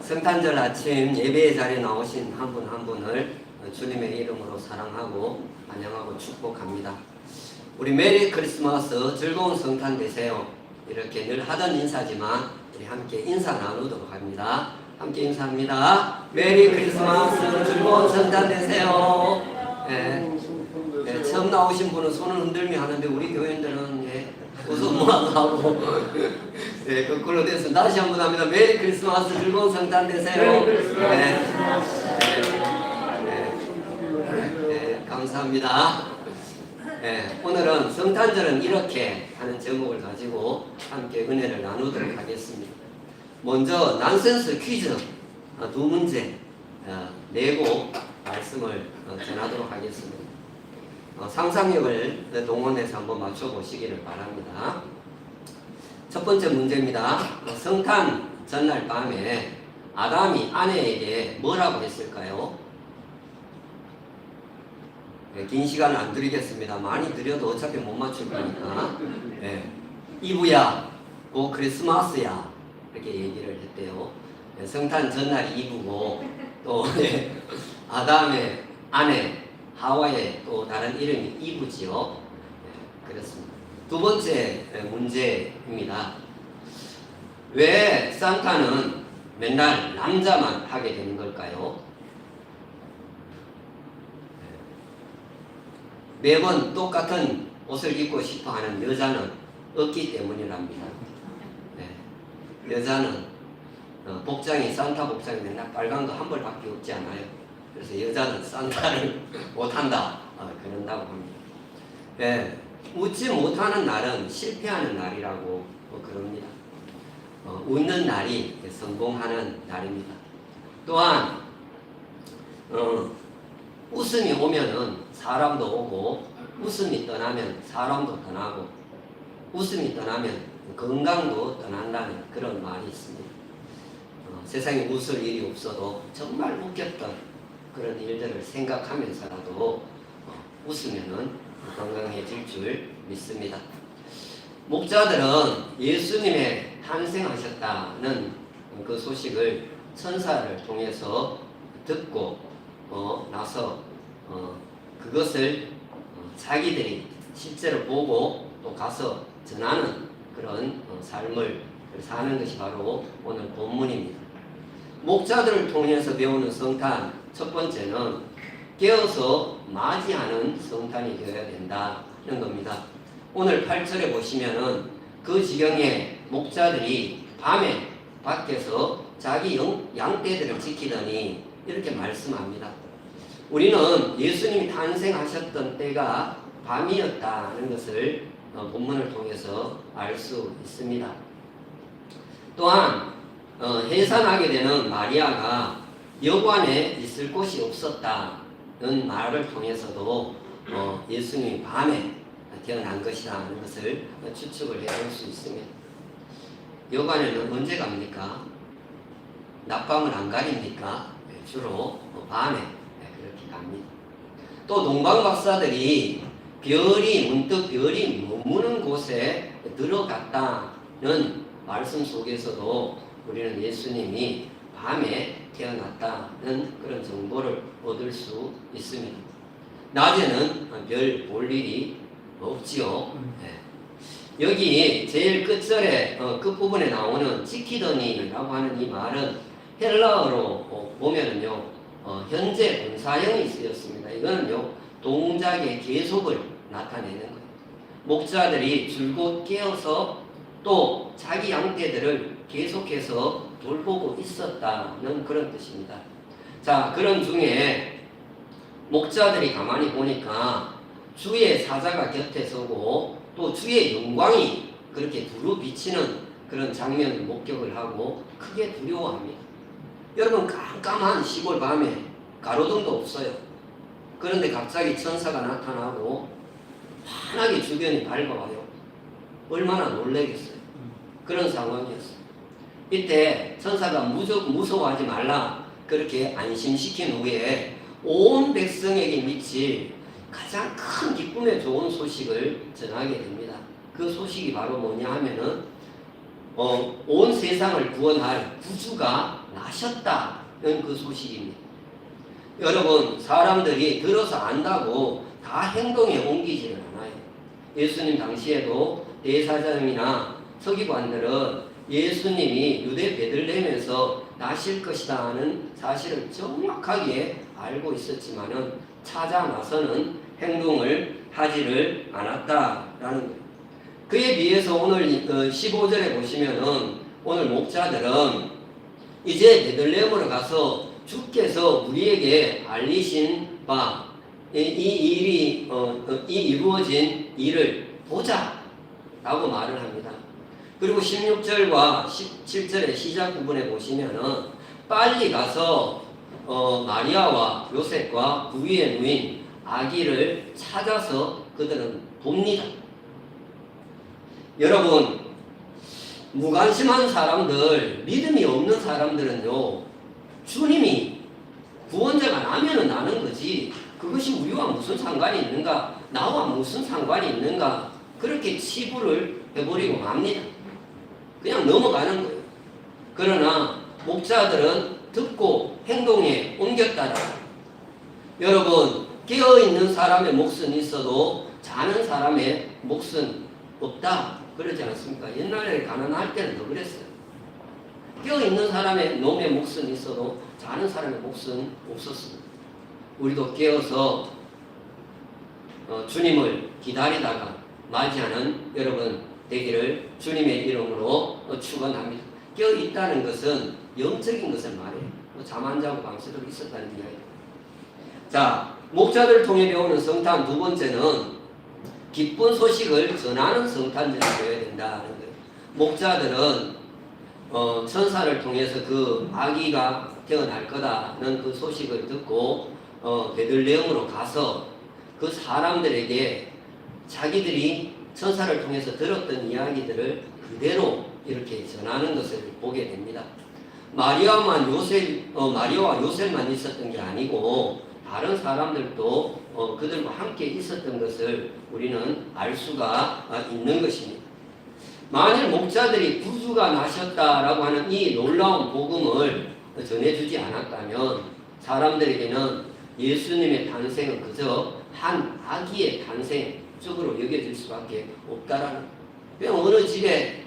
성탄절 아침 예배의 자리에 나오신 한 분 한 분을 주님의 이름으로 사랑하고 환영하고 축복합니다. 우리 메리 크리스마스 즐거운 성탄 되세요. 이렇게 늘 하던 인사지만 우리 함께 인사 나누도록 합니다. 함께 인사합니다. 메리 크리스마스 즐거운 성탄 되세요. 네, 처음 나오신 분은 손을 흔들며 하는데 우리 교인들은 웃음 모아가고 네, 거꾸로 돼서 다시 한번 합니다. 메리 크리스마스 즐거운 성탄 되세요. 네, 감사합니다. 네, 오늘은 성탄절은 이렇게 하는 제목을 가지고 함께 은혜를 나누도록 하겠습니다. 먼저 난센스 퀴즈 두 문제 내고 말씀을 전하도록 하겠습니다. 상상력을 동원해서 한번 맞춰보시기를 바랍니다. 첫 번째 문제입니다. 성탄 전날 밤에 아담이 아내에게 뭐라고 했을까요? 네, 긴 시간을 안 드리겠습니다. 많이 드려도 어차피 못 맞출 거니까. 네, 이브야, 고 크리스마스야 이렇게 얘기를 했대요. 네, 성탄 전날이 이브고 또 아담의 아내 하와의 또 다른 이름이 이브지요. 네, 그렇습니다. 두 번째 문제입니다. 왜 산타는 맨날 남자만 하게 되는 걸까요? 매번 똑같은 옷을 입고 싶어 하는 여자는 없기 때문이랍니다. 네, 여자는 복장이 산타 복장이 맨날 빨간 거 한 벌밖에 없지 않아요. 그래서 여자는 산타를 못한다 그런다고 합니다. 네, 웃지 못하는 날은 실패하는 날이라고 그럽니다. 웃는 날이 성공하는 날입니다. 또한 웃음이 오면은 사람도 오고 웃음이 떠나면 사람도 떠나고 웃음이 떠나면 건강도 떠난다는 그런 말이 있습니다. 세상에 웃을 일이 없어도 정말 웃겼던 그런 일들을 생각하면서라도 웃으면은 건강해질 줄 믿습니다. 목자들은 예수님의 탄생하셨다는 그 소식을 천사를 통해서 듣고 나서 그것을 자기들이 실제로 보고 또 가서 전하는 그런 삶을 사는 것이 바로 오늘 본문입니다. 목자들을 통해서 배우는 성탄 첫 번째는 깨어서 맞이하는 성탄이 되어야 된다는 겁니다. 오늘 8절에 보시면은 그 지경에 목자들이 밤에 밖에서 자기 양떼들을 지키더니 이렇게 말씀합니다. 우리는 예수님이 탄생하셨던 때가 밤이었다는 것을 본문을 통해서 알 수 있습니다. 또한 해산하게 되는 마리아가 여관에 있을 곳이 없었다는 말을 통해서도 예수님이 밤에 태어난 것이라는 것을 추측을 해볼 수 있습니다. 여관에는 언제 갑니까? 낮밤을 안 가립니까? 주로 밤에 그렇게 갑니다. 또 동방 박사들이 문득 별이 머무는 곳에 들어갔다는 말씀 속에서도 우리는 예수님이 밤에 태어났다는 그런 정보를 얻을 수 있습니다. 낮에는 별 볼 일이 없지요. 네. 여기 제일 끝절에 끝부분에 나오는 지키더니라고 하는 이 말은 헬라어로 보면은요 현재 분사형이 쓰였습니다. 이거는요 동작의 계속을 나타내는 거예요. 목자들이 줄곧 깨어서 또 자기 양떼들을 계속해서 돌보고 있었다는 그런 뜻입니다. 자, 그런 중에 목자들이 가만히 보니까 주의 사자가 곁에 서고 또 주의 영광이 그렇게 두루 비치는 그런 장면을 목격을 하고 크게 두려워합니다. 여러분 깜깜한 시골 밤에 가로등도 없어요. 그런데 갑자기 천사가 나타나고 환하게 주변이 밝아와요. 얼마나 놀라겠어요. 그런 상황이었어요. 이때 천사가 무서워하지 말라 그렇게 안심시킨 후에 온 백성에게 미칠 가장 큰 기쁨의 좋은 소식을 전하게 됩니다. 그 소식이 바로 뭐냐 하면은 온 세상을 구원할 구주가 나셨다는 그 소식입니다. 여러분, 사람들이 들어서 안다고 다 행동에 옮기지는 않아요. 예수님 당시에도 대사장이나 서기관들은 예수님이 유대 베들레헴에서 나실 것이다 하는 사실을 정확하게 알고 있었지만은 찾아 나서는 행동을 하지를 않았다라는 거예요. 그에 비해서 오늘 15절에 보시면은 오늘 목자들은 이제 베들레헴으로 가서 주께서 우리에게 알리신 바 이 일이 이루어진 일을 보자라고 말을 합니다. 그리고 16절과 17절의 시작 부분에 보시면은 빨리 가서 마리아와 요셉과 그 위에 누인 아기를 찾아서 그들은 봅니다. 여러분, 무관심한 사람들, 믿음이 없는 사람들은요, 주님이 구원자가 나면은 나는 거지, 그것이 우리와 무슨 상관이 있는가, 나와 무슨 상관이 있는가, 그렇게 치부를 해버리고 맙니다. 그냥 넘어가는 거예요. 그러나 목자들은 듣고 행동에 옮겼다라. 여러분, 깨어있는 사람의 몫은 있어도 자는 사람의 몫은 없다, 그러지 않습니까? 옛날에 가난할 때는 더 그랬어요. 깨어있는 사람의 놈의 몫은 있어도 자는 사람의 몫은 없었습니다. 우리도 깨어서 주님을 기다리다가 맞이하는 여러분 되기를 주님의 이름으로 축원합니다. 깨어있다는 것은 영적인 것을 말해요. 잠 안 자고 밤새도록 있었다는 이야기입니다. 자, 목자들을 통해 배우는 성탄 두 번째는 기쁜 소식을 전하는 성탄절이 되어야 된다는 거예요. 목자들은 천사를 통해서 그 아기가 태어날 거다는 그 소식을 듣고 베들레헴으로 가서 그 사람들에게 자기들이 천사를 통해서 들었던 이야기들을 그대로 이렇게 전하는 것을 보게 됩니다. 마리아와 요셉만 있었던 게 아니고 다른 사람들도 그들과 함께 있었던 것을 우리는 알 수가 있는 것입니다. 만일 목자들이 구주가 나셨다라고 하는 이 놀라운 복음을 전해주지 않았다면 사람들에게는 예수님의 탄생은 그저 한 아기의 탄생적으로 여겨질 수밖에 없다라는, 그냥 어느 집에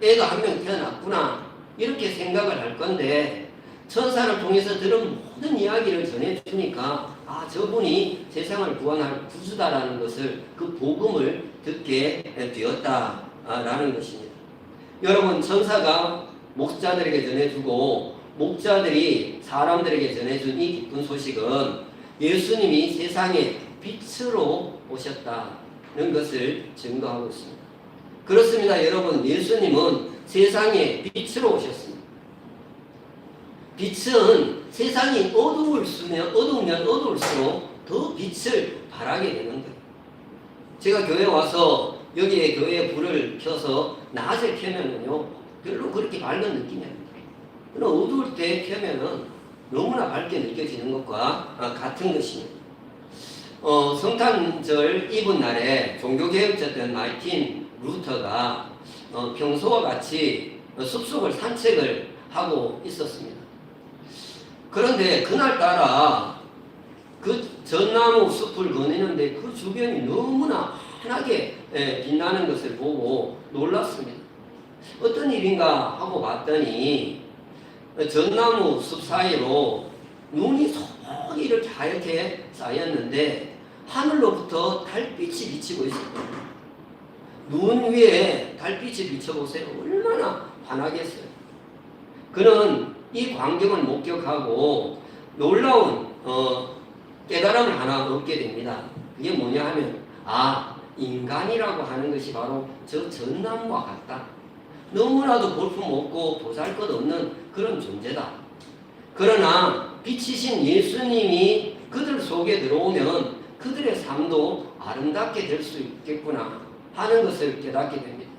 애가 한 명 태어났구나 이렇게 생각을 할 건데, 천사를 통해서 들은 모든 이야기를 전해주니까 저분이 세상을 구원할 구주다라는 것을, 그 복음을 듣게 되었다라는 것입니다. 여러분, 천사가 목자들에게 전해주고 목자들이 사람들에게 전해준 이 기쁜 소식은 예수님이 세상에 빛으로 오셨다는 것을 증거하고 있습니다. 그렇습니다. 여러분, 예수님은 세상에 빛으로 오셨습니다. 빛은 세상이 어두우면 어두울수록 더 빛을 발하게 되는 거예요. 제가 교회 와서 여기에 교회에 불을 켜서 낮에 켜면은요, 별로 그렇게 밝은 느낌이 안 나요. 그러나 어두울 때 켜면은 너무나 밝게 느껴지는 것과 같은 것입니다. 성탄절 이브날에 종교개혁자였던 마르틴 루터가 평소와 같이 숲속을 산책을 하고 있었습니다. 그런데 그날따라 그 전나무 숲을 거니는데 그 주변이 너무나 환하게 빛나는 것을 보고 놀랐습니다. 어떤 일인가 하고 봤더니 전나무 숲 사이로 눈이 소복이 이렇게 하얗게 쌓였는데 하늘로부터 달빛이 비치고 있었거든요. 눈 위에 달빛이 비춰보세요. 얼마나 환하겠어요. 그는 이 광경을 목격하고 놀라운 깨달음을 하나 얻게 됩니다. 그게 뭐냐 하면 인간이라고 하는 것이 바로 저 전나무와 같다. 너무나도 볼품없고 보잘것없는 그런 존재다. 그러나 빛이신 예수님이 그들 속에 들어오면 그들의 삶도 아름답게 될 수 있겠구나 하는 것을 깨닫게 됩니다.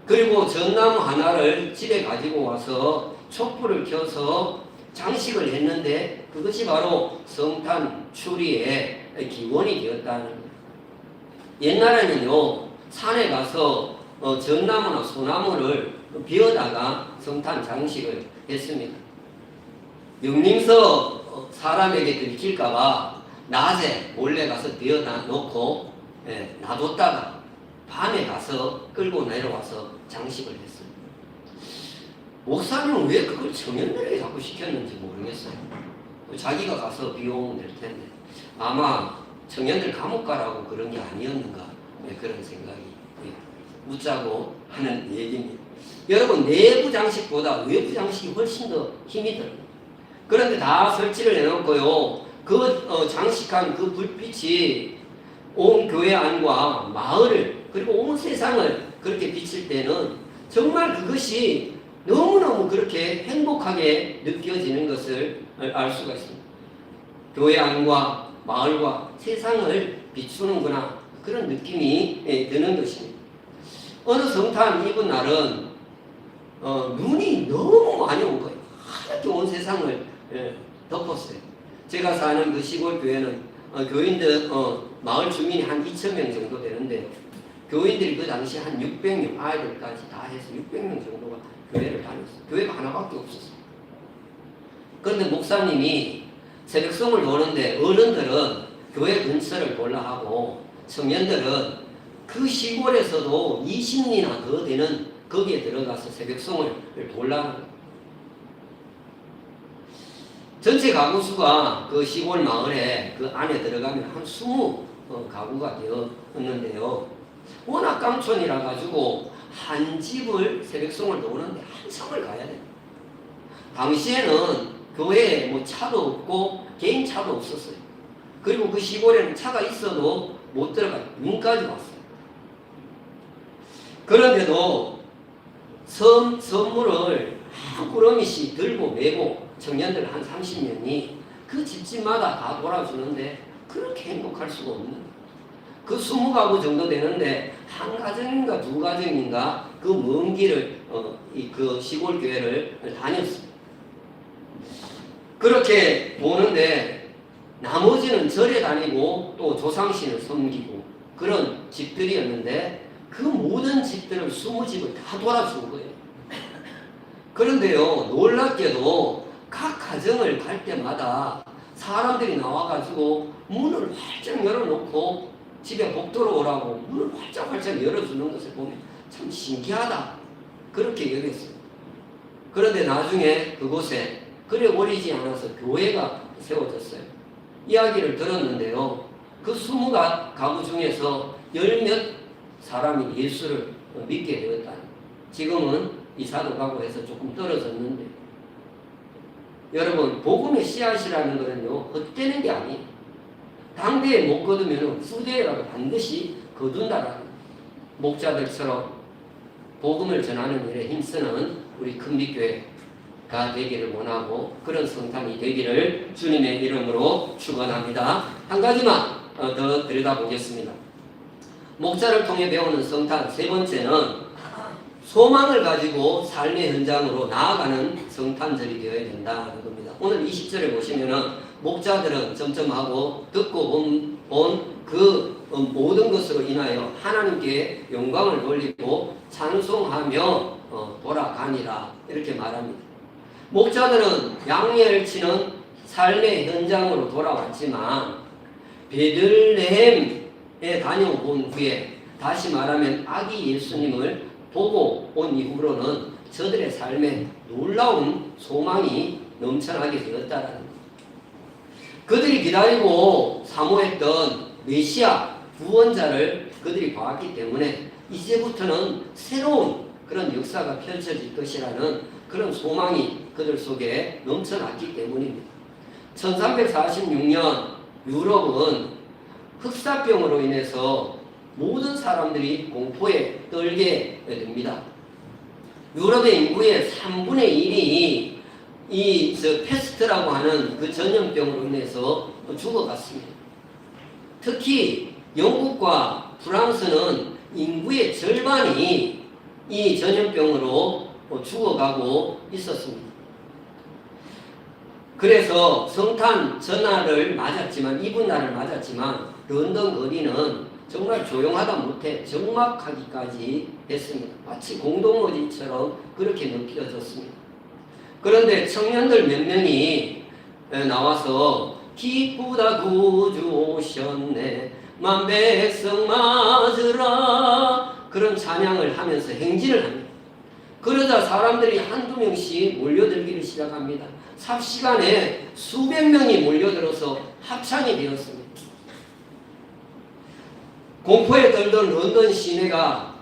그리고 전나무 하나를 집에 가지고 와서 촛불을 켜서 장식을 했는데 그것이 바로 성탄 추리의 기원이 되었다는 거예요. 옛날에는요, 산에 가서 전나무나 소나무를 베어다가 성탄 장식을 했습니다. 영림서 사람에게 들킬까봐 낮에 몰래 가서 비워다 놓고 놔뒀다가 밤에 가서 끌고 내려와서 장식을 했어요. 목사님은 왜 그걸 청년들에게 자꾸 시켰는지 모르겠어요. 자기가 가서 비워오면 될 텐데 아마 청년들 감옥 가라고 그런 게 아니었는가 그런 생각이 묻자고 하는 얘기입니다. 여러분, 내부 장식보다 외부 장식이 훨씬 더 힘이 들어요. 그런데 다 설치를 해놓고요, 그 장식한 그 불빛이 온 교회 안과 마을을 그리고 온 세상을 그렇게 비칠 때는 정말 그것이 너무너무 그렇게 행복하게 느껴지는 것을 알 수가 있습니다. 교회 안과 마을과 세상을 비추는구나, 그런 느낌이 드는 것입니다. 어느 성탄 이브 날은 눈이 너무 많이 온 거예요. 하얗게 온 세상을 덮었어요. 제가 사는 그 시골 교회는 교인들 마을 주민이 한 2,000명 정도 되는데요. 교인들이 그 당시 한 600명, 아이들까지 다 해서 600명 정도가 교회를 다녔어요. 교회가 하나밖에 없었어요. 그런데 목사님이 새벽송을 도는데 어른들은 교회 근처를 돌라 하고 청년들은 그 시골에서도 20리나 더 되는 거기에 들어가서 새벽송을 돌라. 전체 가구 수가 그 시골 마을에 그 안에 들어가면 한 20가구가 되었는데요. 워낙 깜촌이라 가지고 한 집을 새벽송을 도는데 한 성을 가야 돼요. 당시에는 교회에 뭐 차도 없고 개인 차도 없었어요. 그리고 그 시골에는 차가 있어도 못 들어가요. 눈까지 왔어요. 그런데도 선물을 한 꾸러미씩 들고 메고 청년들 한 30명이 그 집집마다 다 돌아주는데 그렇게 행복할 수가 없는, 그 20가구 정도 되는데 한 가정인가 두 가정인가 그 먼 길을 그 시골 교회를 다녔습니다. 그렇게 보는데 나머지는 절에 다니고 또 조상신을 섬기고 그런 집들이었는데 그 모든 집들을 20집을 다 돌아준 거예요. 그런데요, 놀랍게도 각 가정을 갈 때마다 사람들이 나와가지고 문을 활짝 열어놓고 집에 복 들어오라고 문을 활짝 열어주는 것을 보면 참 신기하다, 그렇게 여겼어요. 그런데 나중에 그곳에 그래 오리지 않아서 교회가 세워졌어요. 이야기를 들었는데요, 그 20가구 중에서 10몇 사람이 예수를 믿게 되었다. 지금은 이사도 가고 해서 조금 떨어졌는데, 여러분, 복음의 씨앗이라는 것은요, 헛되는 게 아니에요. 당대에 못 거두면 후대에라도 반드시 거둔다라는, 목자들처럼 복음을 전하는 일에 힘쓰는 우리 큰빛교회가 되기를 원하고 그런 성탄이 되기를 주님의 이름으로 축원합니다. 한 가지만 더 들여다보겠습니다. 목자를 통해 배우는 성탄 세 번째는 소망을 가지고 삶의 현장으로 나아가는 성탄절이 되어야 된다는 겁니다. 오늘 20절에 보시면은 목자들은 점점하고 듣고 본 그 모든 것으로 인하여 하나님께 영광을 돌리고 찬송하며 돌아가니라, 이렇게 말합니다. 목자들은 양리를 치는 삶의 현장으로 돌아왔지만 베들레헴에 다녀온 후에, 다시 말하면 아기 예수님을 보고 온 이후로는 저들의 삶에 놀라운 소망이 넘쳐나게 되었다라는 것. 그들이 기다리고 사모했던 메시아 구원자를 그들이 봤기 때문에 이제부터는 새로운 그런 역사가 펼쳐질 것이라는 그런 소망이 그들 속에 넘쳐났기 때문입니다. 1346년 유럽은 흑사병으로 인해서 모든 사람들이 공포에 떨게 됩니다. 유럽의 인구의 3분의 1이 이 패스트라고 하는 그 전염병으로 인해서 죽어갔습니다. 특히 영국과 프랑스는 인구의 절반이 이 전염병으로 죽어가고 있었습니다. 그래서 성탄 전날을 맞았지만, 이브날을 맞았지만 런던 거리는 정말 조용하다 못해 적막하기까지 했습니다. 마치 공동어디처럼 그렇게 느껴졌습니다. 그런데 청년들 몇 명이 나와서 기쁘다 구주 오셨네 만 백성 맞으라 그런 찬양을 하면서 행진을 합니다. 그러자 사람들이 한두 명씩 몰려들기를 시작합니다. 삽시간에 수백 명이 몰려들어서 합창이 되었습니다. 공포에 떨던 런던 시내가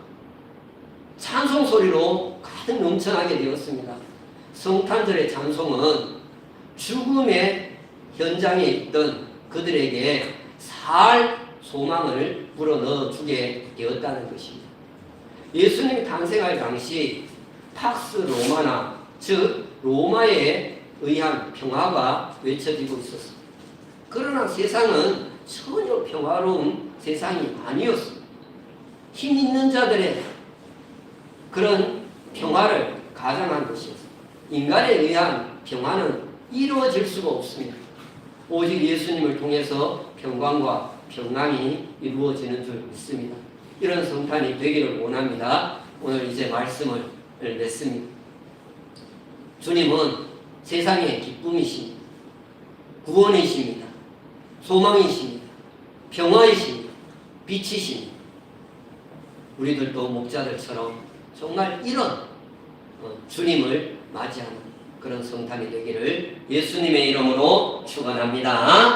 찬송 소리로 가득 넘쳐나게 되었습니다. 성탄절의 찬송은 죽음의 현장에 있던 그들에게 살 소망을 불어넣어 주게 되었다는 것입니다. 예수님이 탄생할 당시 팍스 로마나 즉 로마에 의한 평화가 외쳐지고 있었습니다. 그러나 세상은 전혀 평화로운 세상이 아니었습니다. 힘 있는 자들의 그런 평화를 가장한 것이었습니다. 인간에 의한 평화는 이루어질 수가 없습니다. 오직 예수님을 통해서 평강과 평강이 이루어지는 줄 믿습니다. 이런 성탄이 되기를 원합니다. 오늘 이제 말씀을 냈습니다. 주님은 세상의 기쁨이십니다. 구원이십니다. 소망이십니다. 평화이십니다. 빛이십니다. 우리들도 목자들처럼 정말 이런 주님을 맞이하는 그런 성탄이 되기를 예수님의 이름으로 축원합니다.